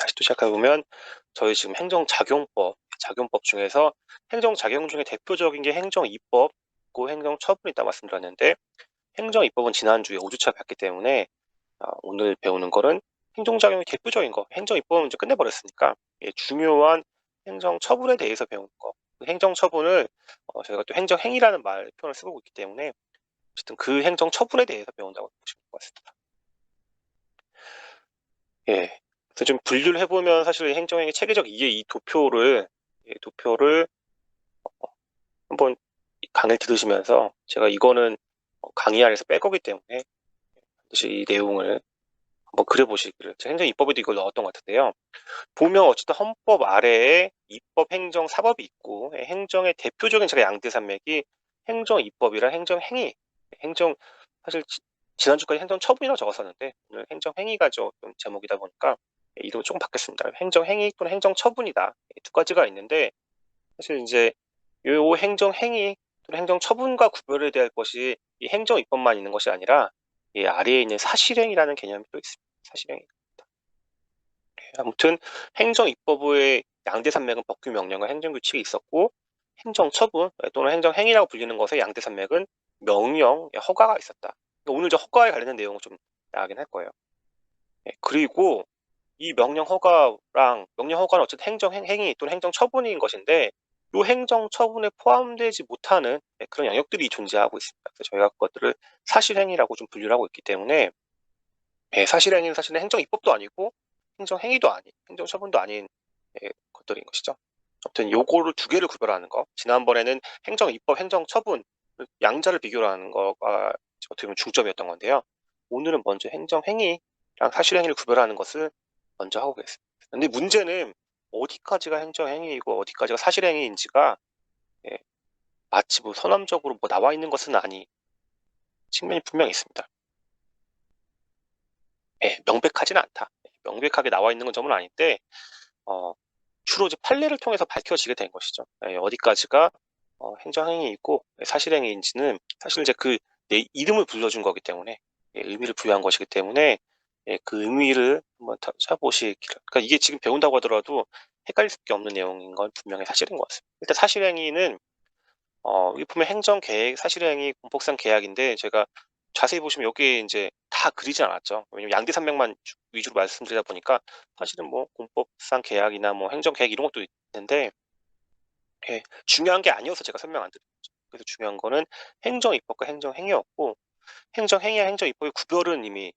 다시 또 시작해 보면 저희 지금 행정작용법 중에서 행정작용 중에 대표적인 게 행정입법고 행정처분이 있다고 말씀드렸는데 행정입법은 지난주에 5주차 봤기 때문에 오늘 배우는 거는 행정작용의 대표적인 거, 행정입법은 이제 끝내버렸으니까 중요한 행정처분에 대해서 배우는 거. 그 행정처분을 저희가 또 행정행위라는 말 표현을 쓰고 있기 때문에 어쨌든 그 행정처분에 대해서 배운다고 보시면 될 것 같습니다. 예. 그래서 좀 분류를 해보면 사실 행정행위 체계적 이해 이 도표를 한번 강의를 들으시면서 제가 이거는 강의 안에서 뺄 거기 때문에 반드시 이 내용을 한번 그려보시기를. 제가 행정입법에도 이걸 넣었던 것 같은데요. 보면 어쨌든 헌법 아래에 입법, 행정, 사법이 있고 행정의 대표적인 제가 양대산맥이 행정입법이랑 행정행위. 사실 지난주까지 행정처분이라고 적었었는데 오늘 행정행위가 좀 제목이다 보니까 이름을 조금 바뀌었습니다. 행정행위 또는 행정처분이다. 두 가지가 있는데 사실 이제 요 행정행위 또는 행정처분과 구별해야 될 것이 이 행정입법만 있는 것이 아니라 이 아래에 있는 사실행위라는 개념이 또 있습니다. 사실행위. 아무튼 행정입법의 양대산맥은 법규명령과 행정규칙이 있었고 행정처분 또는 행정행위라고 불리는 것의 양대산맥은 명령, 허가가 있었다. 오늘 저 허가에 관련된 내용을 좀 나가긴 할 거예요. 그리고 이 명령허가는 어쨌든 행정행위 또는 행정처분인 것인데 이 행정처분에 포함되지 못하는 그런 영역들이 존재하고 있습니다. 그래서 저희가 그것들을 사실행위라고 좀 분류를 하고 있기 때문에 사실행위는 사실은 행정입법도 아니고 행정처분도 아닌 것들인 것이죠. 아무튼 요거를 두 개를 구별하는 거. 지난번에는 행정입법, 행정처분 양자를 비교하는 거가 어떻게 보면 중점이었던 건데요. 오늘은 먼저 행정행위랑 사실행위를 구별하는 것을 먼저 하고 계십니다. 근데 문제는 어디까지가 행정행위이고 어디까지가 사실행위인지가 마치 뭐 선언적으로 뭐 나와 있는 것은 아닌 측면이 분명히 있습니다. 명백하지는 않다. 명백하게 나와 있는 건 점은 아닌데 주로 이제 판례를 통해서 밝혀지게 된 것이죠. 어디까지가 행정행위이고 사실행위인지는 사실 이제 내 이름을 불러준 거기 때문에 의미를 부여한 것이기 때문에 그 의미를 한번 찾아보시기를. 그러니까 이게 지금 배운다고 하더라도 헷갈릴 수밖에 없는 내용인 건 분명히 사실인 것 같습니다. 일단 사실행위는 여기 보면 행정계획, 사실행위, 공법상 계약인데 제가 자세히 보시면 여기에 이제 다 그리진 않았죠. 왜냐면 양대산맥만 위주로 말씀드리다 보니까 사실은 뭐 공법상 계약이나 뭐 행정계획 이런 것도 있는데 중요한 게 아니어서 제가 설명 안 드린 거죠. 그래서 중요한 거는 행정입법과 행정행위였고 행정행위와 행정입법의 구별은 이미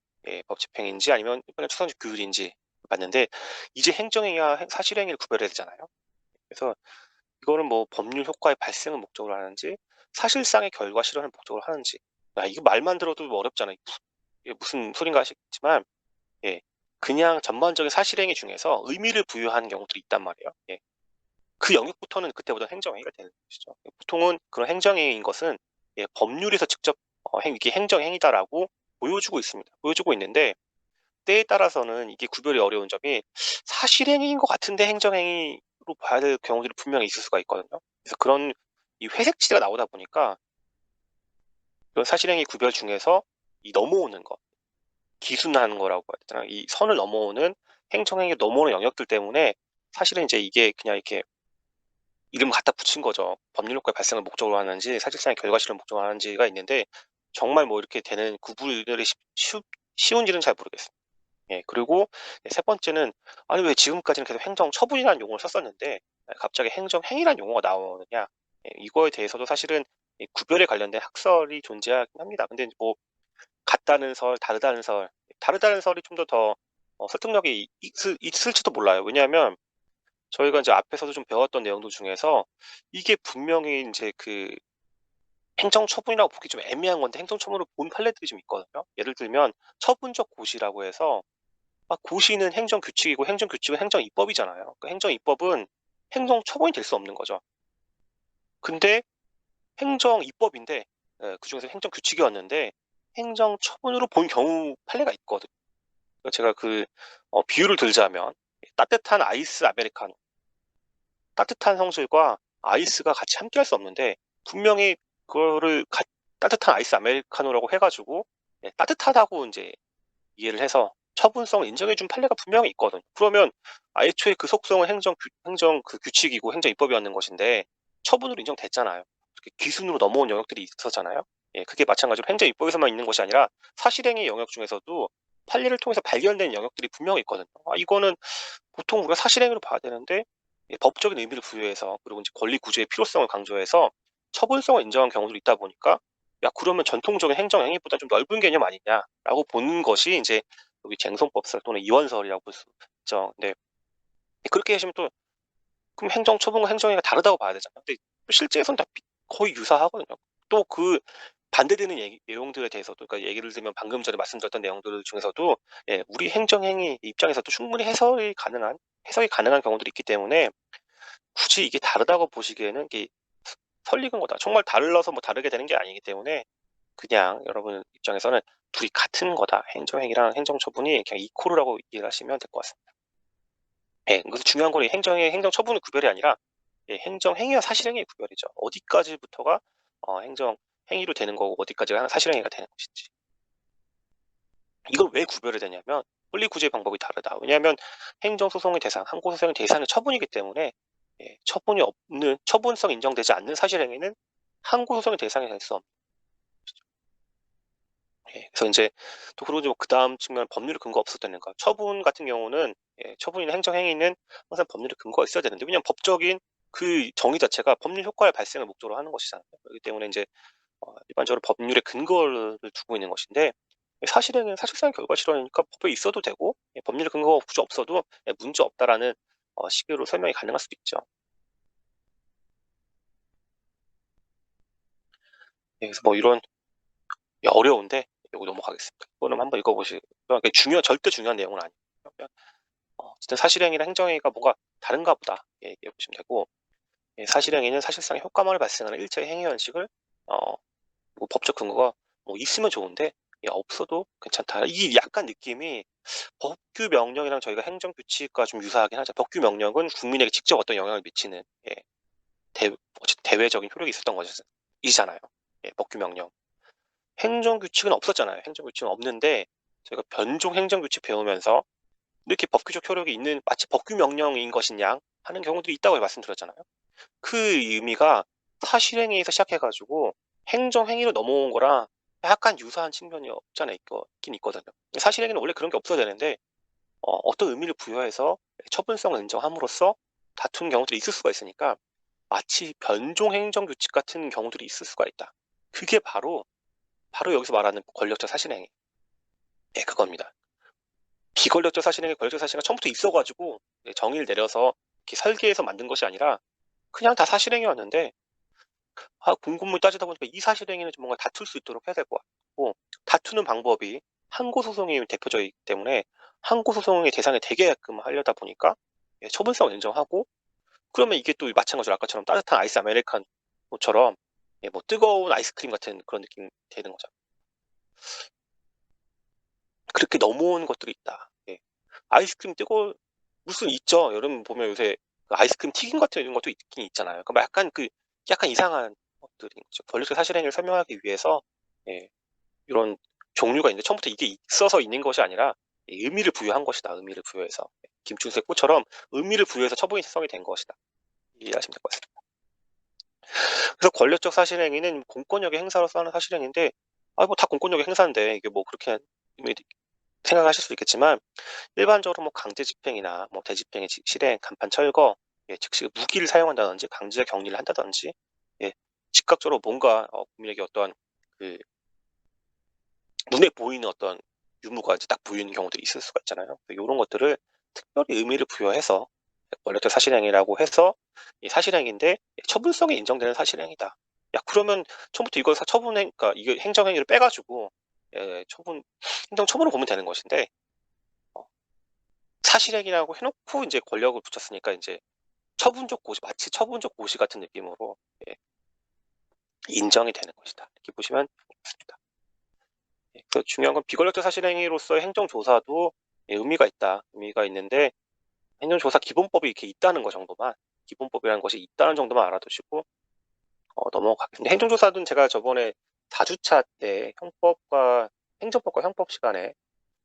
법 집행인지 아니면 일반적 추상적 규율인지 봤는데 이제 행정행위와 사실행위를 구별해야 되잖아요. 그래서 이거는 뭐 법률 효과의 발생을 목적으로 하는지 사실상의 결과 실현을 목적으로 하는지 이거 말만 들어도 어렵잖아요. 이게 무슨 소린가 싶지만 그냥 전반적인 사실행위 중에서 의미를 부여하는 경우들이 있단 말이에요. 그 영역부터는 그때보다 행정행위가 되는 것이죠. 보통은 그런 행정행위인 것은 법률에서 직접 이게 행정행위다라고 보여주고 있는데 때에 따라서는 이게 구별이 어려운 점이 사실행위인 것 같은데 행정행위로 봐야 될 경우들이 분명히 있을 수가 있거든요. 그래서 그런 이 회색지대가 나오다 보니까 그런 사실행위 구별 중에서 이 넘어오는 것, 기순하는 거라고 해야 되나, 이 선을 넘어오는 행정행위 넘어오는 영역들 때문에 사실은 이제 이게 그냥 이렇게 이름 갖다 붙인 거죠. 법률 효과의 발생을 목적으로 하는지 사실상의 결과 실현을 목적으로 하는지가 있는데 정말 뭐 이렇게 되는 구분이 쉬운지는 잘 모르겠습니다. 그리고 세 번째는 아니 왜 지금까지는 계속 행정처분이라는 용어를 썼었는데 갑자기 행정행위라는 용어가 나오느냐, 이거에 대해서도 사실은 구별에 관련된 학설이 존재하긴 합니다. 근데 뭐 같다는 설, 다르다는 설이 좀 더 설득력이 있을지도 몰라요. 왜냐하면 저희가 이제 앞에서도 좀 배웠던 내용들 중에서 이게 분명히 이제 행정처분이라고 보기 좀 애매한 건데 행정처분으로 본 판례들이 좀 있거든요. 예를 들면 처분적 고시라고 해서 고시는 행정규칙이고 행정규칙은 행정입법이잖아요. 그러니까 행정입법은 행정처분이 될 수 없는 거죠. 근데 행정입법인데 그중에서 행정규칙이었는데 행정처분으로 본 경우 판례가 있거든요. 그러니까 제가 비유를 들자면 따뜻한 아이스 아메리카노, 따뜻한 성질과 아이스가 같이 함께 할 수 없는데 분명히 그거를 따뜻한 아이스 아메리카노라고 해가지고 따뜻하다고 이제 이해를 해서 처분성을 인정해준 판례가 분명히 있거든요. 그러면 애초에 그 속성은 행정 그 규칙이고 행정입법이었는 것인데 처분으로 인정됐잖아요. 이렇게 기순으로 넘어온 영역들이 있었잖아요. 예, 그게 마찬가지로 행정입법에서만 있는 것이 아니라 사실행위 영역 중에서도 판례를 통해서 발견된 영역들이 분명히 있거든요. 이거는 보통 우리가 사실행위로 봐야 되는데 법적인 의미를 부여해서 그리고 이제 권리 구조의 필요성을 강조해서 처분성을 인정한 경우도 있다 보니까 야 그러면 전통적인 행정 행위보다 좀 넓은 개념 아니냐라고 보는 것이 이제 여기 쟁송법설 또는 이원설이라고 볼 수 있죠. 근데 그렇게 하시면 또 그럼 행정 처분과 행정행위가 다르다고 봐야 되잖아요. 근데 실제에서는 다 거의 유사하거든요. 또 그 반대되는 내용들에 대해서도 그러니까 예를 들면 방금 전에 말씀드렸던 내용들 중에서도 예, 우리 행정행위 입장에서도 충분히 해석이 가능한 경우들이 있기 때문에 굳이 이게 다르다고 보시기에는 이게 설익은 거다. 정말 달라서 뭐 다르게 되는 게 아니기 때문에 그냥 여러분 입장에서는 둘이 같은 거다. 행정행위랑 행정처분이 그냥 이코르라고 이해하시면 될 것 같습니다. 예, 그래서 중요한 건 행정처분의 구별이 아니라 예, 행정행위와 사실행위의 구별이죠. 어디까지부터가 행정행위로 되는 거고 어디까지가 사실행위가 되는 것인지. 이걸 왜 구별이 되냐면 권리구제의 방법이 다르다. 왜냐하면 행정소송의 대상, 항고소송의 대상이 처분이기 때문에 예, 처분성 인정되지 않는 사실행위는 항고소송의 대상이 될 수 없는 것이죠. 예, 그래서 이제 또 그리고 그 다음 측면 법률 근거 없었다는 거. 처분 같은 경우는 처분이나 행정행위는 항상 법률의 근거가 있어야 되는데 왜냐하면 법적인 그 정의 자체가 법률 효과의 발생을 목적으로 하는 것이잖아요. 그렇기 때문에 이제 일반적으로 법률의 근거를 두고 있는 것인데 사실은 사실상 결과 실현이니까 법에 있어도 되고 법률 근거가 굳이 없어도 문제 없다라는 식으로 설명이 가능할 수도 있죠. 그래서 뭐 이런 어려운데 이거 넘어가겠습니다. 이거는 한번 읽어보시고 절대 중요한 내용은 아니에요. 그냥 어쨌든 사실행위랑 행정행위가 뭐가 다른가 보다 얘기해 보시면 되고 사실행위는 사실상 효과만을 발생하는 일체의 행위 원칙을 뭐 법적 근거가 뭐 있으면 좋은데 없어도 괜찮다. 이 약간 느낌이 법규 명령이랑 저희가 행정규칙과 좀 유사하긴 하죠. 법규 명령은 국민에게 직접 어떤 영향을 미치는 어쨌든 대외적인 효력이 있었던 것이잖아요. 법규 명령. 행정규칙은 없었잖아요. 행정규칙은 없는데 저희가 변종 행정규칙 배우면서 이렇게 법규적 효력이 있는 마치 법규 명령인 것이냐 하는 경우들이 있다고 말씀드렸잖아요. 그 의미가 사실행위에서 시작해가지고 행정행위로 넘어온 거랑 약간 유사한 측면이 없지 않아 있긴 있거든요. 사실행위는 원래 그런 게 없어야 되는데 어떤 의미를 부여해서 처분성을 인정함으로써 다툰 경우들이 있을 수가 있으니까 마치 변종 행정규칙 같은 경우들이 있을 수가 있다. 그게 바로 여기서 말하는 권력적 사실행위. 예, 그겁니다. 비권력적 사실행위, 권력적 사실행위가 처음부터 있어가지고 정의를 내려서 이렇게 설계해서 만든 것이 아니라 그냥 다 사실행위였는데 곰곰이 따지다 보니까 이 사실행위는 좀 뭔가 다툴 수 있도록 해야 될 것 같고 다투는 방법이 항고소송이 대표적이기 때문에 항고소송의 대상이 되게끔 하려다 보니까 처분성을 인정하고 그러면 이게 또 마찬가지로 아까처럼 따뜻한 아이스 아메리카노처럼 뭐 뜨거운 아이스크림 같은 그런 느낌이 되는 거죠. 그렇게 넘어온 것들이 있다. 아이스크림 무슨 있죠. 여러분 보면 요새 그 아이스크림 튀김 같은 이런 것도 있긴 있잖아요. 그러니까 약간 이상한 것들인 거죠. 권력적 사실행위를 설명하기 위해서 이런 종류가 있는데 처음부터 이게 있어서 있는 것이 아니라 의미를 부여한 것이다. 의미를 부여해서 김충수의 꽃처럼 의미를 부여해서 처분성이 된 것이다. 이해하시면 될 것 같습니다. 그래서 권력적 사실행위는 공권력의 행사로서 하는 사실행위인데 뭐 다 공권력의 행사인데 이게 뭐 그렇게 생각하실 수 있겠지만 일반적으로 뭐 강제 집행이나 뭐 대집행의 실행, 간판 철거, 즉시 무기를 사용한다든지 강제 격리를 한다든지 즉각적으로 뭔가 국민에게 어떠한 그 눈에 보이는 어떤 유무가 이제 딱 보이는 경우들이 있을 수가 있잖아요. 이런 것들을 특별히 의미를 부여해서 권력적 사실행위라고 해서 이 사실행위인데 처분성이 인정되는 사실행위다. 야 그러면 처음부터 이걸 그러니까 이게 행정행위를 빼가지고 행정처분을 보면 되는 것인데 사실행위라고 해놓고 이제 권력을 붙였으니까 이제 마치 처분적 고시 같은 느낌으로 인정이 되는 것이다. 이렇게 보시면 좋습니다. 그래서 중요한 건 비권력적 사실행위로서의 행정조사도 의미가 있다. 의미가 있는데 행정조사 기본법이 이렇게 있다는 것 정도만 기본법이라는 것이 있다는 정도만 알아두시고 넘어가겠습니다. 행정조사는 제가 저번에 4주차 때 행정법과 형법 시간에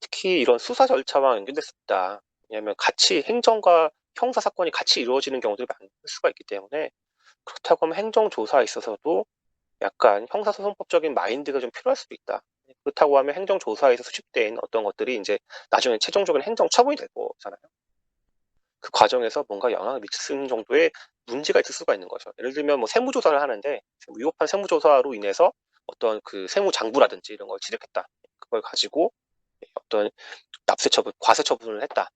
특히 이런 수사 절차와 연결될 수 있다. 왜냐하면 같이 행정과 형사 사건이 같이 이루어지는 경우들이 많을 수가 있기 때문에 그렇다고 하면 행정조사에 있어서도 약간 형사소송법적인 마인드가 좀 필요할 수도 있다. 그렇다고 하면 행정조사에서 수집된 어떤 것들이 이제 나중에 최종적인 행정처분이 될 거잖아요. 그 과정에서 뭔가 영향을 미치는 정도의 문제가 있을 수가 있는 거죠. 예를 들면 뭐 세무조사를 하는데 위법한 세무조사로 인해서 어떤 그 세무장부라든지 이런 걸 취득했다. 그걸 가지고 어떤 납세처분, 과세처분을 했다.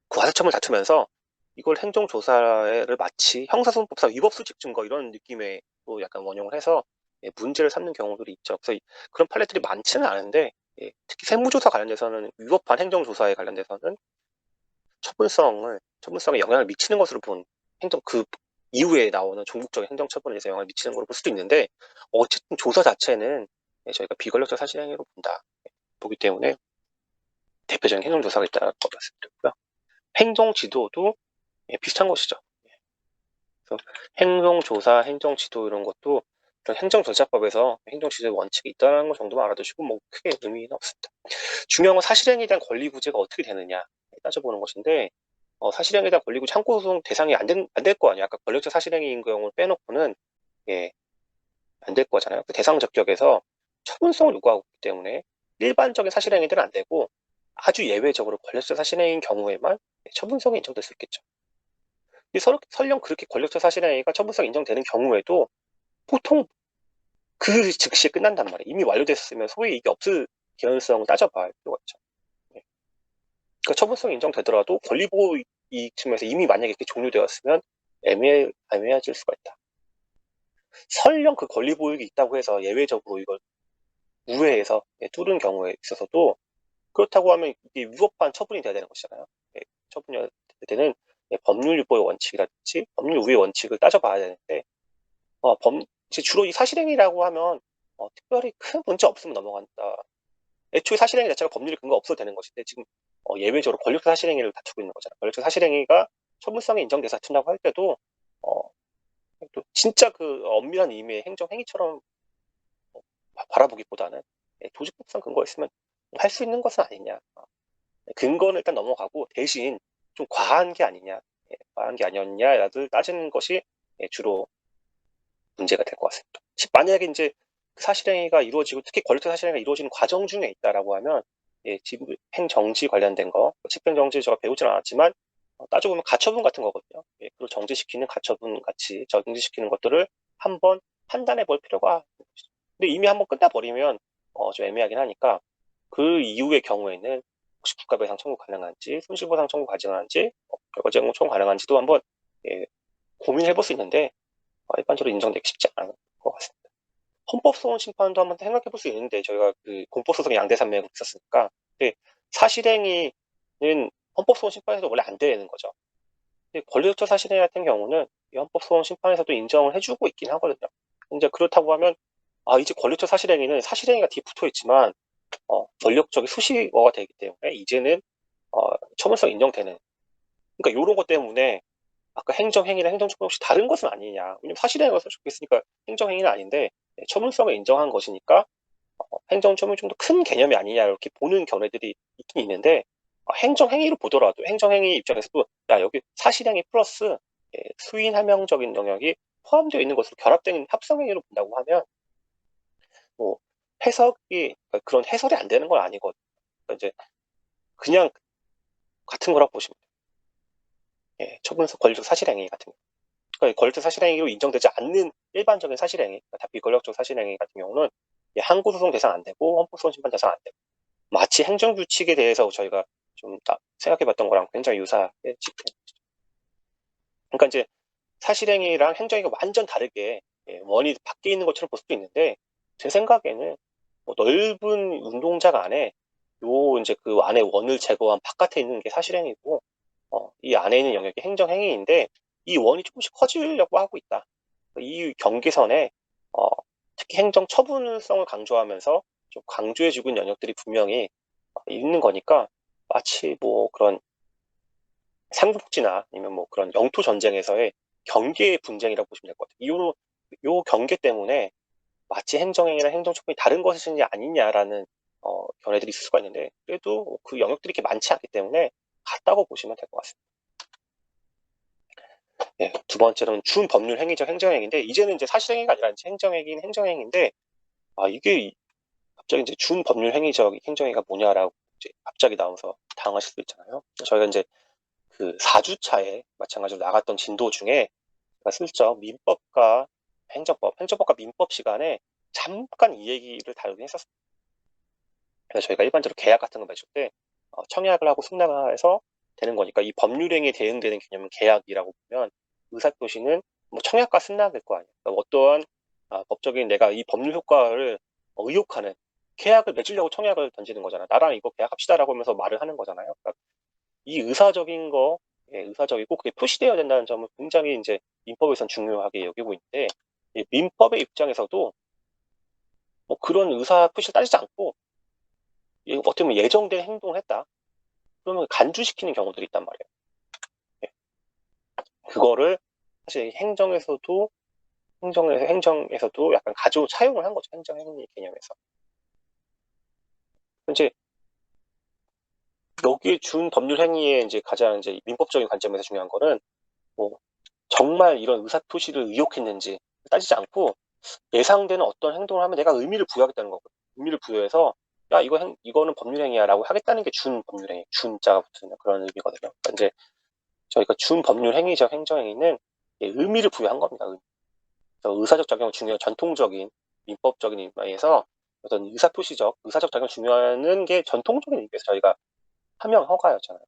그 과세처분을 다투면서 이걸 행정조사를 마치 형사소송법상 위법수직 증거 이런 느낌의 또 약간 원용을 해서 문제를 삼는 경우들이 있죠. 그래서 그런 판례들이 많지는 않은데 특히 세무조사 관련돼서는 위법한 행정조사에 관련돼서는 처분성에 영향을 미치는 것으로 본 행정 그 이후에 나오는 종국적인 행정처분에 대해서 영향을 미치는 걸로 볼 수도 있는데 어쨌든 조사 자체는 저희가 비권력적 사실행위로 보기 때문에 대표적인 행정조사가 있다는 거 말씀드렸고요. 행정지도도 비슷한 것이죠. 그래서 행정조사, 행정지도 이런 것도 그런 행정절차법에서 행정지도의 원칙이 있다는 것 정도만 알아두시고 뭐 크게 의미는 없습니다. 중요한 건 사실행위에 대한 권리구제가 어떻게 되느냐 따져보는 것인데 사실행위에 대한 권리구제 참고소송 대상이 안 될 거 아니야. 아까 권력적 사실행위인 경우를 빼놓고는 안 될 거잖아요. 그 대상 적격에서 처분성을 요구하고 있기 때문에 일반적인 사실행위들은 안 되고 아주 예외적으로 권력적 사실행위인 경우에만 처분성이 인정될 수 있겠죠. 설령 그렇게 권력적 사실행위가 처분성 인정되는 경우에도 보통 그 즉시에 끝난단 말이에요. 이미 완료됐으면 소위 이게 없을 개연성을 따져봐야 할 필요가 있죠. 그러니까 처분성이 인정되더라도 권리보호 이쯤에서 이미 만약에 이렇게 종료되었으면 애매해질 수가 있다. 설령 그 권리보호익이 있다고 해서 예외적으로 이걸 우회해서 뚫은 경우에 있어서도 그렇다고 하면 이게 위법한 처분이 돼야 되는 것이잖아요. 처분이 될 때는 법률 유보의 원칙이라든지 법률 우회 원칙을 따져봐야 되는데 주로 이 사실행위라고 하면 특별히 큰 문제 없으면 넘어간다. 애초에 사실행위 자체가 법률이 근거 없어도 되는 것인데 지금 예외적으로 권력적 사실행위를 다투고 있는 거잖아요. 권력적 사실행위가 처분성이 인정돼서 다툰다고 할 때도 또 진짜 그 엄밀한 의미의 행정행위처럼 바라보기보다는 조직법상 근거가 있으면 할 수 있는 것은 아니냐. 근거는 일단 넘어가고 대신 좀 과한 게 아니냐, 과한 게 아니었냐를 따지는 것이 주로 문제가 될 것 같습니다. 만약에 이제 사실행위가 이루어지고 특히 권력적 사실행위가 이루어지는 과정 중에 있다라고 하면 집행정지 관련된 거, 집행정지 제가 배우진 않았지만 따져보면 가처분 같은 거거든요. 그걸 정지시키는 가처분 같이 정지시키는 것들을 한번 판단해 볼 필요가 있는 것이죠. 근데 이미 한번 끝나버리면 좀 애매하긴 하니까 그 이후의 경우에는 혹시 국가배상 청구 가능한지, 손실보상 청구 가능한지, 결과제공 청구 가능한지도 한번 고민해 볼 수 있는데 일반적으로 인정되기 쉽지 않은 것 같습니다. 헌법소원 심판도 한번 생각해 볼 수 있는데 저희가 그 공포소송 양대산맥을 있었으니까 근데 사실행위는 헌법소원 심판에서 원래 안 되는 거죠. 근데 권력적 사실행위 같은 경우는 이 헌법소원 심판에서도 인정을 해주고 있긴 하거든요. 이제 그렇다고 하면 이제 권력적 사실행위는 사실행위가 뒤에 붙어 있지만 권력적인 수식어가 되기 때문에 이제는 처분성 인정되는. 그러니까 이런 것 때문에 아까 행정행위랑 행정처분 혹시 다른 것은 아니냐. 왜냐면 사실행위가 적혀있으니까 행정행위는 아닌데 처분성을 인정한 것이니까 행정처분이 좀 더 큰 개념이 아니냐 이렇게 보는 견해들이 있긴 있는데 행정행위로 보더라도 행정행위 입장에서도 여기 사실행위 플러스 수인하명적인 영역이 포함되어 있는 것으로 결합된 합성행위로 본다고 하면 뭐 해석이 그런 해설이 안 되는 건 아니거든요. 그러니까 이제 그냥 같은 거라고 보시면 돼요. 처분성 권리적 사실행위 같은 거. 그러니까 권력적 사실행위로 인정되지 않는 일반적인 사실행위, 그러니까 비권력적 사실행위 같은 경우는 항고소송 대상 안 되고 헌법소원 심판 대상 안 되고 마치 행정규칙에 대해서 저희가 좀 생각해봤던 거랑 굉장히 유사해 지금. 그러니까 이제 사실행위랑 행정행위가 완전 다르게 원이 밖에 있는 것처럼 볼 수도 있는데 제 생각에는 뭐 넓은 운동장 안에 이제 그 안에 원을 제거한 바깥에 있는 게 사실행위고 이 안에 있는 영역이 행정행위인데 이 원이 조금씩 커지려고 하고 있다. 이 경계선에 특히 행정 처분성을 강조하면서 좀 강조해주고 있는 영역들이 분명히 있는 거니까 마치 뭐 그런 삼국지나 아니면 뭐 그런 영토 전쟁에서의 경계 분쟁이라고 보시면 될 것 같아요. 요 경계 때문에 마치 행정행위나 행정처분이 다른 것이냐 아니냐라는 견해들이 있을 수가 있는데 그래도 그 영역들이 이렇게 많지 않기 때문에 같다고 보시면 될 것 같습니다. 네, 두 번째로는 준법률 행위적 행정행위인데 이제는 이제 사실행위가 아니라 이제 행정행위는 행정행위인데 이게 갑자기 이제 준법률 행위적 행정행위가 뭐냐라고 이제 갑자기 나와서 당하실 수 있잖아요. 저희가 이제 그 4주차에 마찬가지로 나갔던 진도 중에 제가 슬쩍 민법과 행정법과 민법 시간에 잠깐 이 얘기를 다루긴 했었어요. 그래서 저희가 일반적으로 계약 같은 거 맺을 때 청약을 하고 승낙을 해서 되는 거니까 이 법률행위에 대응되는 개념은 계약이라고 보면 의사표시는 뭐 청약과 승낙일 거 아니에요. 그러니까 어떠한 법적인 내가 이 법률 효과를 의혹하는 계약을 맺으려고 청약을 던지는 거잖아. 나랑 이거 계약합시다라고 하면서 말을 하는 거잖아요. 그러니까 이 의사적인 거, 의사적이고 그게 표시되어야 된다는 점을 굉장히 이제 민법에선 중요하게 여기고 있는데 이 민법의 입장에서도 뭐 그런 의사 표시를 따지지 않고 어떻게 보면 예정된 행동을 했다. 그러면 간주시키는 경우들이 있단 말이에요. 예. 그거를 사실 행정에서도 약간 가지고 차용을 한 거죠. 행정행위 개념에서. 이제 여기에 준 법률 행위의 이제 가장 이제 민법적인 관점에서 중요한 거는 뭐 정말 이런 의사 표시를 의혹했는지 따지지 않고 예상되는 어떤 행동을 하면 내가 의미를 부여하겠다는 거거든요. 의미를 부여해서 야 이거는 법률행위야라고 하겠다는 게 준 법률행위, 준자가 붙는 그런 의미거든요. 그러니까 이제 저희가 준 법률행위적 행정행위는 의미를 부여한 겁니다. 의사적 작용을 중요한 전통적인 민법적인 의미에서 어떤 의사표시적, 의사적 작용을 중요하는 게 전통적인 의미에서 저희가 하명 허가였잖아요.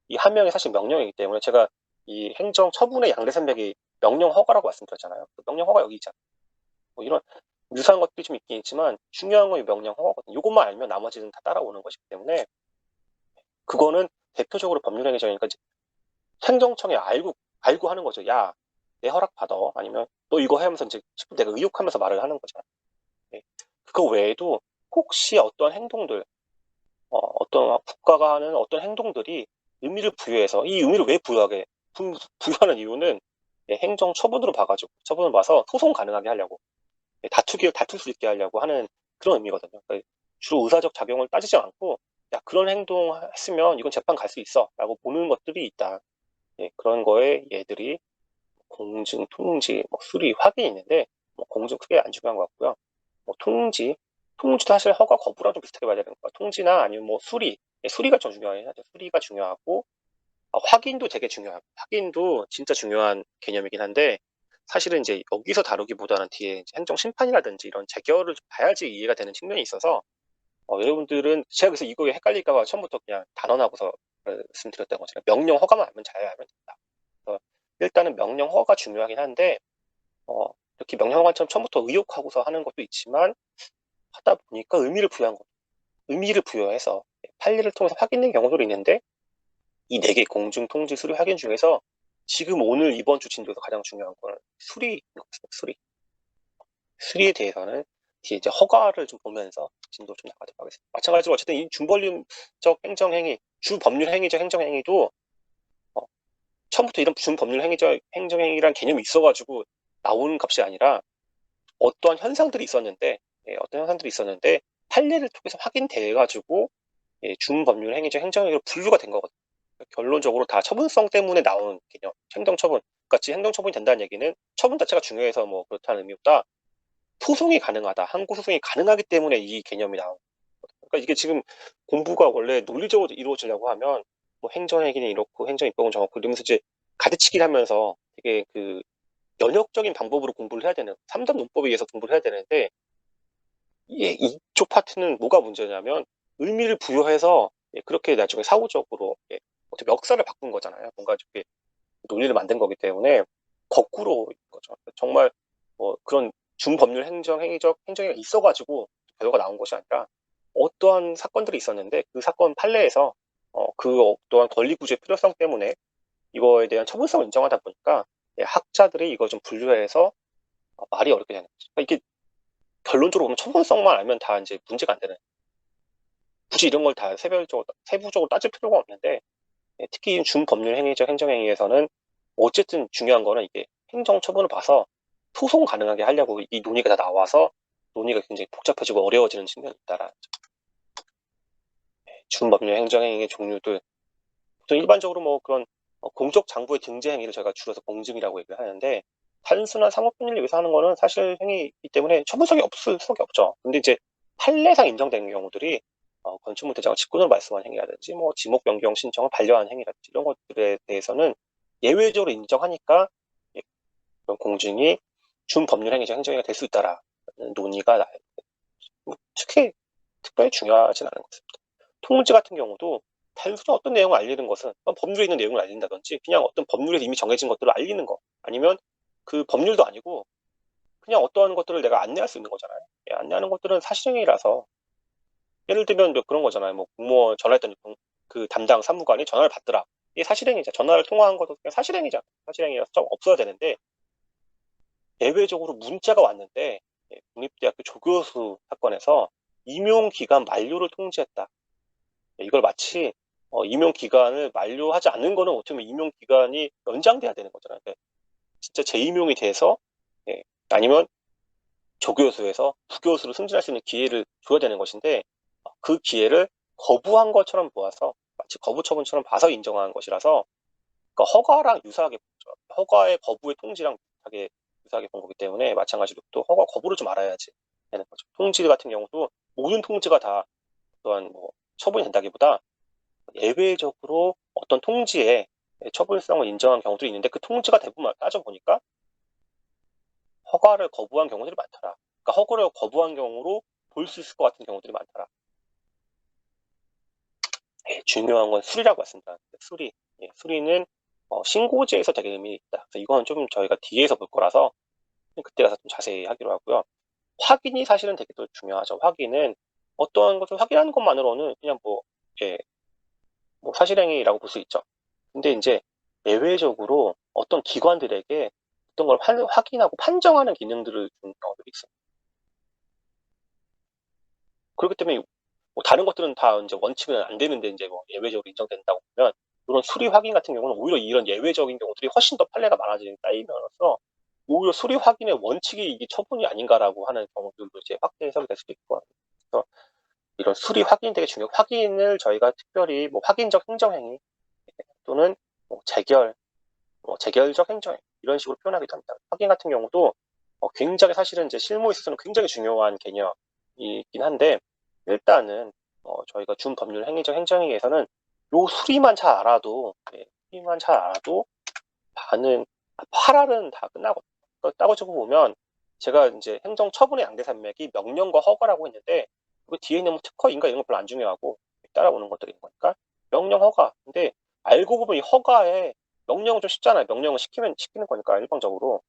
이 하명이 사실 명령이기 때문에 제가 이 행정 처분의 양대산맥이 명령 허가라고 말씀드렸잖아요. 명령 허가 여기 있잖아요. 뭐 이런 유사한 것들이 좀 있긴 있지만 중요한 건 명령 허가거든요. 이것만 알면 나머지는 다 따라오는 것이기 때문에 그거는 대표적으로 법률행위적이니까 행정청에 알고 하는 거죠. 야, 내 허락 받아. 아니면 너 이거 해 하면서 이제 내가 의혹하면서 말을 하는 거잖아. 네. 그거 외에도 혹시 어떠한 행동들, 어떤 국가가 하는 어떤 행동들이 의미를 부여해서 이 의미를 왜 부여하는 이유는 행정 처분으로 처분을 봐서 소송 가능하게 하려고 다툴 수 있게 하려고 하는 그런 의미거든요. 그러니까 주로 의사적 작용을 따지지 않고 야 그런 행동 했으면 이건 재판 갈 수 있어라고 보는 것들이 있다. 그런 거에 얘들이 공증, 통지, 뭐 수리, 확인이 있는데 뭐 공증 크게 안 중요한 것 같고요. 뭐 통지도 사실 허가 거부랑 좀 비슷하게 봐야 되는 거야. 통지나 아니면 뭐 수리가 좀 중요해요. 수리가 중요하고 확인도 되게 중요하고 확인도 진짜 중요한 개념이긴 한데 사실은 이제 여기서 다루기보다는 뒤에 행정 심판이라든지 이런 재결을 좀 봐야지 이해가 되는 측면이 있어서 여러분들은 제가 그래서 이거에 헷갈릴까봐 처음부터 그냥 단언하고서 말씀드렸던 거죠. 명령 허가만 알면 잘 알면 된다. 일단은 명령 허가가 중요하긴 한데 이렇게 명령 허가처럼 처음부터 의혹하고서 하는 것도 있지만 하다 보니까 의미를 부여해서 판례를 통해서 확인된 경우도 있는데 이 4개 공증, 통지, 수리, 확인 중에서 지금 오늘 이번 주 진도에서 가장 중요한 거는 수리인 것 같습니다. 수리에 대해서는 뒤에 이제 허가를 좀 보면서 진도 좀 나가도록 하겠습니다. 마찬가지로 어쨌든 이 준법률적 행정행위, 주법률 행위적 행정행위도 처음부터 이런 준법률 행위적 행정행위란 개념이 있어가지고 나오는 값이 아니라 어떠한 현상들이 있었는데 판례를 통해서 확인돼가지고 준법률 행위적 행정행위로 분류가 된 거거든요. 결론적으로 다 처분성 때문에 나오는 개념, 행정처분. 그러니까 행정처분이 된다는 얘기는 처분 자체가 중요해서 뭐 그렇다는 의미보다 소송이 가능하다, 항고 소송이 가능하기 때문에 이 개념이 나온 거거든요. 그러니까 이게 지금 공부가 원래 논리적으로 이루어지려고 하면 뭐 행정행위는 이렇고 행정입법은 저렇고 이러면서 이제 가르치기를 하면서 되게 그 연역적인 방법으로 공부를 해야 되는 3단 문법에 의해서 공부를 해야 되는데 이쪽 파트는 뭐가 문제냐면 의미를 부여해서 그렇게 나중에 사후적으로 어떻게 역사를 바꾼 거잖아요. 뭔가 이렇게 논리를 만든 거기 때문에 거꾸로 거죠. 정말 뭐 그런 준법률 행정행위적 행정이 있어가지고 결과가 나온 것이 아니라 어떠한 사건들이 있었는데 그 사건 판례에서 그 어떠한 권리 구조의 필요성 때문에 이거에 대한 처분성을 인정하다 보니까 학자들이 이걸 좀 분류해서 말이 어렵게 되는 거죠. 그러니까 이게 결론적으로 보면 처분성만 알면 다 이제 문제가 안 되는. 굳이 이런 걸 다 세부적으로 따질 필요가 없는데 특히 준법률 행위적 행정행위에서는 어쨌든 중요한 거는 이게 행정처분을 봐서 소송 가능하게 하려고 이 논의가 다 나와서 논의가 굉장히 복잡해지고 어려워지는 측면이 있다라는 점. 준법률 행정행위의 종류들. 보통 일반적으로 뭐 그런 공적 장부의 등재 행위를 저희가 줄여서 공증이라고 얘기를 하는데, 단순한 상호편의를 위해서 하는 거는 사실 행위이기 때문에 처분성이 없을 수밖에 없죠. 근데 이제 판례상 인정되는 경우들이 건축물 대장을 직권으로 말소한 행위라든지 뭐 지목 변경 신청을 반려한 행위라든지 이런 것들에 대해서는 예외적으로 인정하니까 예, 그런 공증이 준법률 행위적 행정행위가 될 수 있다라는 논의가 뭐 특별히 중요하진 않은 것 같습니다. 통지 같은 경우도 단순히 어떤 내용을 알리는 것은 법률에 있는 내용을 알린다든지 그냥 어떤 법률에서 이미 정해진 것들을 알리는 거, 아니면 그 법률도 아니고 그냥 어떠한 것들을 내가 안내할 수 있는 거잖아요. 안내하는 것들은 사실행위라서, 예를 들면 뭐 그런 거잖아요. 뭐 공무원 전화했더니 그 담당 사무관이 전화를 받더라. 이게 사실행위죠. 전화를 통화한 것도 그냥 사실행위죠. 사실행위라서 좀 없어야 되는데, 예외적으로 문자가 왔는데 국립대학교 조교수 사건에서 임용기간 만료를 통지했다. 이걸 마치 임용기간을 만료하지 않는 거는 어떻게 보면 임용기간이 연장돼야 되는 거잖아요. 진짜 재임용이 돼서 아니면 조교수에서 부교수로 승진할 수 있는 기회를 줘야 되는 것인데, 그 기회를 거부한 것처럼 보아서 마치 거부 처분처럼 봐서 인정한 것이라서, 그러니까 허가랑 유사하게 보죠. 허가의 거부의 통지랑 유사하게 본 거기 때문에 마찬가지로 또 허가 거부를 좀 알아야지 되는 거죠. 통지 같은 경우도 모든 통지가 다 또한 뭐 처분이 된다기보다 예외적으로 어떤 통지에 처벌성을 인정한 경우들이 있는데, 그 통지가 대부분 따져보니까 허가를 거부한 경우들이 많더라. 그러니까 허가를 거부한 경우로 볼 수 있을 것 같은 경우들이 많더라. 중요한 건 수리라고 했습니다. 수리. 수리는 신고제에서 되게 의미 있다. 그래서 이건 좀 저희가 뒤에서 볼 거라서 그때 가서 좀 자세히 하기로 하고요. 확인이 사실은 되게 또 중요하죠. 확인은 어떠한 것을 확인하는 것만으로는 그냥 뭐 사실행위라고 볼 수 있죠. 근데 이제 예외적으로 어떤 기관들에게 어떤 걸 확인하고 판정하는 기능들을 주는 경우들이 있어요. 그렇기 때문에 뭐 다른 것들은 다 이제 원칙은 안 되는데 이제 뭐 예외적으로 인정된다고 보면, 이런 수리 확인 같은 경우는 오히려 이런 예외적인 경우들이 훨씬 더 판례가 많아지는 따임으로써 오히려 수리 확인의 원칙이 이게 처분이 아닌가라고 하는 경우들도 이제 확대 해석이 될 수도 있고, 그래서 이런 수리 확인이 되게 중요해요. 확인을 저희가 특별히 뭐 확인적 행정행위 또는 뭐 재결적 행정행위 이런 식으로 표현하기도 합니다. 확인 같은 경우도 굉장히 사실은 이제 실무에 있어서는 굉장히 중요한 개념이긴 한데, 일단은 저희가 준법률 행위적 행정행위에서는 요 수리만 잘 알아도 반은 8할은 다 끝나거든요. 따지고 보면 제가 이제 행정처분의 양대산맥이 명령과 허가라고 했는데, 그 뒤에 있는 뭐 특허인가 이런 거 별로 안 중요하고 따라오는 것들인 거니까 명령 허가. 근데 알고 보면 이 허가에 명령은 좀 쉽잖아요. 명령을 시키는 거니까 일방적으로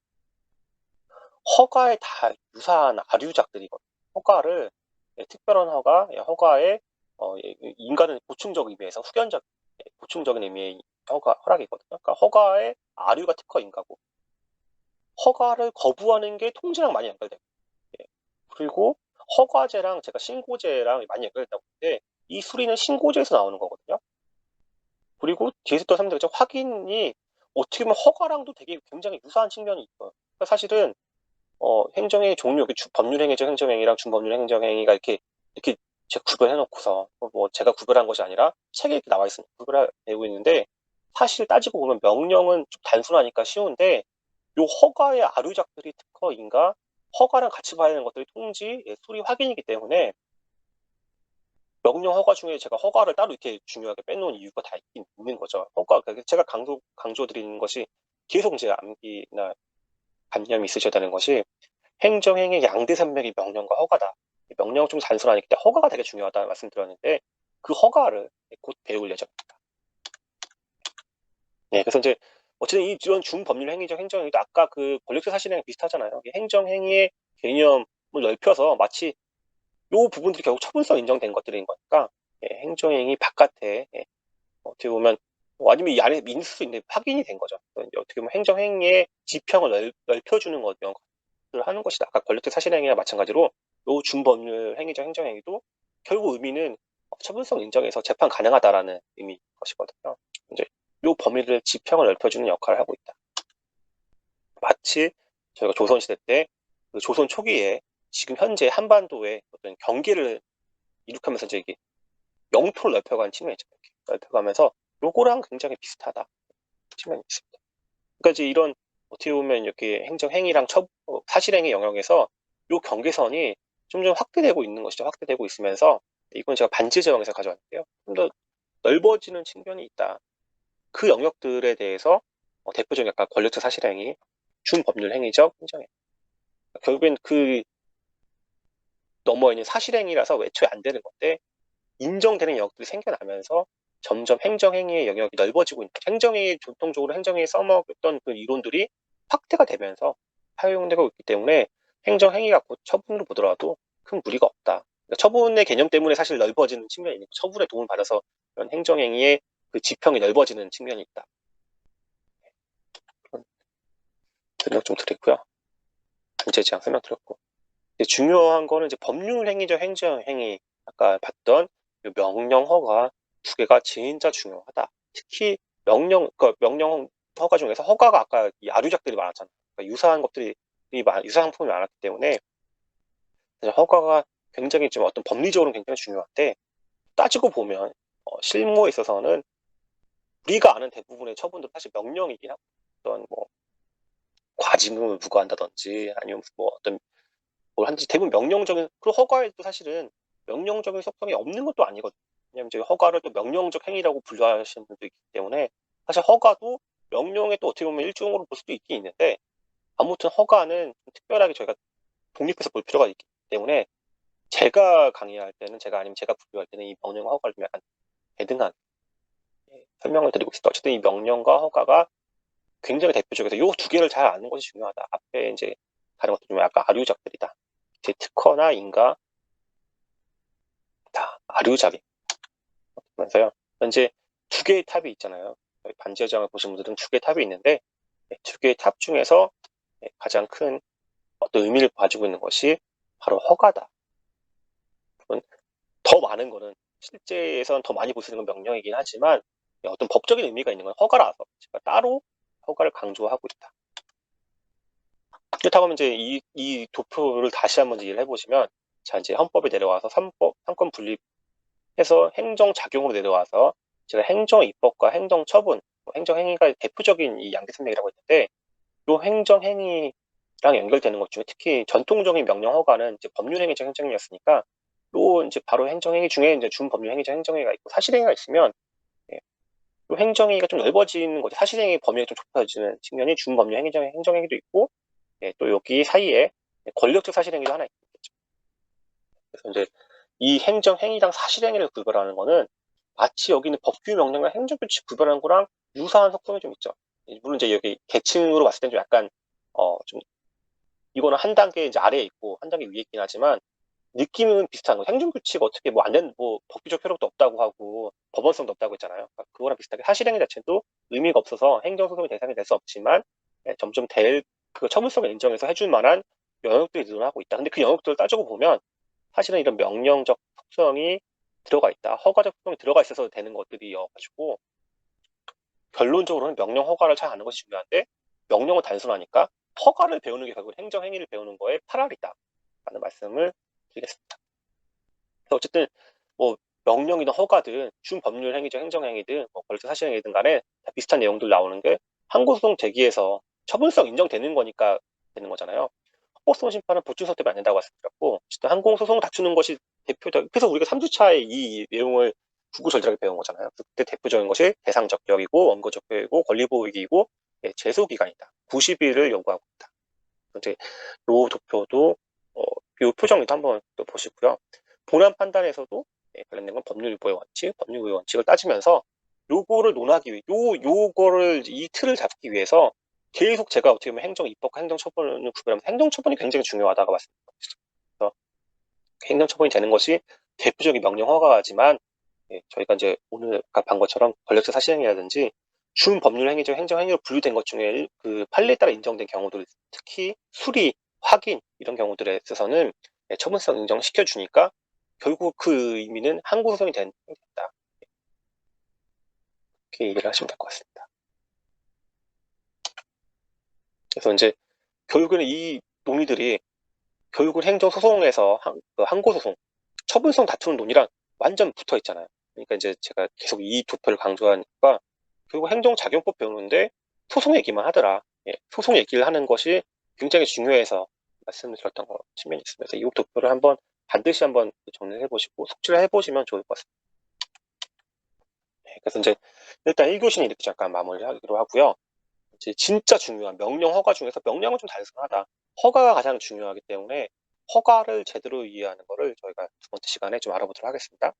허가에 다 유사한 아류작들이거든요. 허가를 특별한 허가에 인간은 보충적 의미에서 후견적 보충적인 의미의 허락이거든요. 그러니까 허가의 아류가 특허인가고, 허가를 거부하는 게 통지랑 많이 연결돼요. 그리고 허가제랑 제가 신고제랑 많이 연결된다고 하는데, 이 수리는 신고제에서 나오는 거거든요. 그리고 뒤에서 또 설명드렸죠. 확인이 어떻게 보면 허가랑도 되게 굉장히 유사한 측면이 있어요. 그러니까 사실은 행정의 종류, 법률 행위적 행정행위랑 준법률 행정행위가 이렇게 제가 구별해 놓고서 뭐 제가 구별한 것이 아니라 책에 이렇게 나와 있으니까 구별되고 있는데, 사실 따지고 보면 명령은 좀 단순하니까 쉬운데, 요 허가의 아류작들이 특허인가 허가랑 같이 봐야 하는 것들이 통지, 수리 확인이기 때문에 명령 허가 중에 제가 허가를 따로 이렇게 중요하게 빼놓은 이유가 다 있는 거죠. 제가 강조드리는 것이 계속 이제 암기나 관념이 있으셔야 되는 것이, 행정행위 양대산맥이 명령과 허가다. 명령은 좀 단순하니까 허가가 되게 중요하다 말씀드렸는데, 그 허가를 곧 배울 예정입니다. 그래서 이제 어쨌든 이런 준법률 행위적 행정행위도 아까 그 권력적 사실행위 비슷하잖아요. 행정행위의 개념을 넓혀서 마치 요 부분들이 결국 처분성 인정된 것들인 거니까, 행정행위 바깥에 어떻게 보면 아니면 이 안에 있을 수 있는데 확인이 된 거죠. 어떻게 보면 행정행위의 지평을 넓혀주는 것을 하는 것이다. 아까 권력적 사실행위와 마찬가지로 요 준법률 행위적 행정행위도 결국 의미는 처분성 인정에서 재판 가능하다라는 의미인 것이거든요. 이제 요 범위를 지평을 넓혀주는 역할을 하고 있다. 마치 저희가 조선시대 때 그 조선 초기에 지금 현재 한반도의 어떤 경계를 이룩하면서 이제 이게 영토를 넓혀가는 측면이 있죠. 이렇게 넓혀가면서 요거랑 굉장히 비슷하다 측면이 있습니다. 그러니까 이제 이런 어떻게 보면 이렇게 행정행위랑 사실행위 영역에서 요 경계선이 점점 확대되고 있는 것이죠. 확대되고 있으면서 이건 제가 반지 제왕에서 가져왔는데요. 좀 더 넓어지는 측면이 있다. 그 영역들에 대해서 대표적인 약간 권력적 사실행위, 준법률 행위적 행정행위. 결국엔 그 넘어 있는 사실행위라서 애초에 안 되는 건데 인정되는 영역들이 생겨나면서 점점 행정행위의 영역이 넓어지고 있는 거죠. 행정행위, 전통적으로 행정행위 써먹었던 그 이론들이 확대가 되면서 사용되고 있기 때문에 행정행위가 곧 처분으로 보더라도 큰 무리가 없다. 그러니까 처분의 개념 때문에 사실 넓어지는 측면이 있고 처분의 도움을 받아서 그런 행정행위의 그 지평이 넓어지는 측면이 있다. 그런 설명 좀 드리고요. 전체 제안 설명드렸고. 중요한 거는 이제 법률 행위적 행정행위, 아까 봤던 명령 허가 두 개가 진짜 중요하다. 특히 그러니까 명령 허가 중에서 허가가 아까 이 아류작들이 많았잖아요. 그러니까 유사한 것들이 유사 상품이 많았기 때문에 허가가 굉장히 좀 어떤 법리적으로는 굉장히 중요한데 따지고 보면 실무에 있어서는 우리가 아는 대부분의 처분도 사실 명령이긴 하고 어떤 뭐 과징금을 부과한다든지 아니면 뭐 어떤 뭘 하는지 대부분 명령적인, 그리고 허가에도 사실은 명령적인 속성이 없는 것도 아니거든요. 왜냐면 이제 허가를 또 명령적 행위라고 분류하시는 분도 있기 때문에 사실 허가도 명령에 또 어떻게 보면 일종으로 볼 수도 있긴 있는데 아무튼 허가는 특별하게 저희가 독립해서 볼 필요가 있기 때문에 제가 강의할 때는 아니면 제가 분류할 때는 이 명령과 허가를 좀 약간 대등한 설명을 드리고 있습니다. 어쨌든 이 명령과 허가가 굉장히 대표적이어서 이 두 개를 잘 아는 것이 중요하다. 앞에 이제 다른 것도 좀 약간 아류작들이다. 이제 특허나 인가 다 아류작이 면서요. 현재 두 개의 탑이 있잖아요. 반지의 제왕을 보신 분들은 두 개의 탑이 있는데 두 개의 탑 중에서 가장 큰 어떤 의미를 가지고 있는 것이 바로 허가다. 더 많은 거는 실제에서는 더 많이 볼 수 있는 건 명령이긴 하지만 어떤 법적인 의미가 있는 건 허가라서 제가 따로 허가를 강조하고 있다. 그렇다고 하면 이제 이 도표를 다시 한번 이해를 해보시면 자 이제 헌법에 내려와서 삼권 분립해서 행정작용으로 내려와서 제가 행정입법과 행정처분, 행정행위가 대표적인 이 양대산맥이라고 했는데 이 행정행위랑 연결되는 것 중에 특히 전통적인 명령 허가는 이제 법률행위적 행정행위였으니까 또 이제 바로 행정행위 중에 이제 준법률행위적 행정행위가 있고 사실행위가 있으면 또 행정행위가 좀 넓어지는 거죠. 사실행위 범위가 좀 좁혀지는 측면이 준법률 행정행위도 있고 또 여기 사이에 권력적 사실행위도 하나 있겠죠. 그래서 이제 이 행정행위랑 사실행위를 구별하는 거는 마치 여기는 법규 명령과 행정규칙 구별하는 거랑 유사한 속성이 좀 있죠. 물론 이제 여기 계층으로 봤을 땐 좀 약간 좀 이거는 한 단계 이제 아래에 있고 한 단계 위에 있긴 하지만 느낌은 비슷한 거. 행정규칙 어떻게 뭐 안 되는 뭐 법규적 효력도 없다고 하고 법원성도 없다고 했잖아요. 그러니까 그거랑 비슷하게 사실행위 자체도 의미가 없어서 행정소송의 대상이 될 수 없지만 점점 그 처분성을 인정해서 해줄 만한 영역들이 늘어나고 있다. 근데 그 영역들을 따지고 보면 사실은 이런 명령적 속성이 들어가 있다. 허가적 속성이 들어가 있어서 되는 것들이어가지고 결론적으로는 명령 허가를 잘 아는 것이 중요한데 명령은 단순하니까 허가를 배우는 게 결국 행정행위를 배우는 거에 파랄이다 라는 말씀을 드리겠습니다. 어쨌든 뭐 명령이든 허가든 준법률 행위적 행정행위든 뭐 권력적 사실행위든 간에 다 비슷한 내용들 나오는 게 항고소송 제기에서 처분성 인정되는 거니까 되는 거잖아요. 헌법소송 심판은 보충서 때문에 안 된다고 말씀드렸고 어쨌든 항공소송 다투는 것이 대표적. 그래서 우리가 3주차에 이 내용을 구구절절하게 배운 거잖아요. 그때 대표적인 것이 대상적격이고 원고적격이고 권리보호이기이고 제소기간이다. 90일을 요구하고 있다. 이제 요 도표도 요 표정도 한번 또 보시고요. 본안 판단에서도 관련된 건 법률유보의 원칙, 법률유보의 원칙을 따지면서 요거를 논하기 위해 요거를 이 틀을 잡기 위해서 계속 제가 어떻게 보면 행정입법과 행정처분을 구별하면서 행정처분이 굉장히 중요하다고 말씀드렸습니다. 그래서 행정처분이 되는 것이 대표적인 명령허가지만 저희가 이제 오늘 아까 본 것처럼 권력적 사실행위라든지 준법률행위적 행정행위로 분류된 것 중에 그 판례에 따라 인정된 경우들, 특히 수리, 확인 이런 경우들에 있어서는 처분성 인정시켜 주니까 결국 그 의미는 항고소송이 된다. 이렇게 이해를 하시면 될 것 같습니다. 그래서 이제 결국에는 이 논의들이 결국은 행정소송에서 항고소송, 처분성 다투는 논의랑 완전 붙어 있잖아요. 그러니까 이제 제가 계속 이 도표를 강조하니까 결국 행정작용법 배우는데 소송 얘기만 하더라. 예, 소송 얘기를 하는 것이 굉장히 중요해서 말씀을 드렸던 거 측면이 있습니다. 그래서 이 도표를 반드시 한번 정리해 보시고 숙지를 해보시면 좋을 것 같습니다. 네, 그래서 이제 일단 1교시는 이렇게 잠깐 마무리하기로 하고요. 이제 진짜 중요한 명령 허가 중에서 명령은 좀 단순하다. 허가가 가장 중요하기 때문에 허가를 제대로 이해하는 거를 저희가 두 번째 시간에 좀 알아보도록 하겠습니다.